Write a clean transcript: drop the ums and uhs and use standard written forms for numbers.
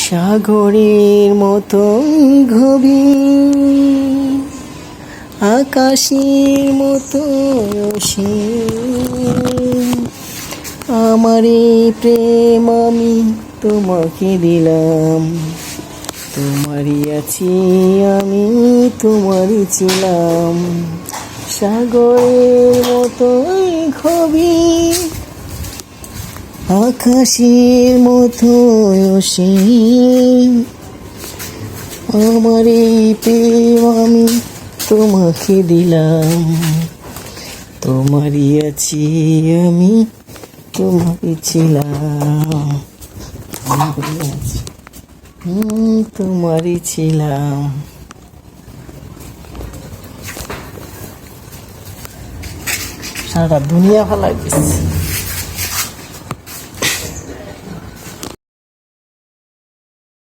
সাগরের মতো গভীর, আকাশের মতো অসীম, আমার এই প্রেম আমি তোমাকে দিলাম। তোমারই আছি আমি, তোমারই ছিলাম। সাগরের মতো গভীর, আকাশের মতো অসীম, আমার এই প্রেম আমি তোমাকে দিলাম। তোমারই আছি আমি, তোমারই ছিলাম। তোমারই আছি, তোমারই ছিলাম। সারা দুনিয়া ভালো লাগছে।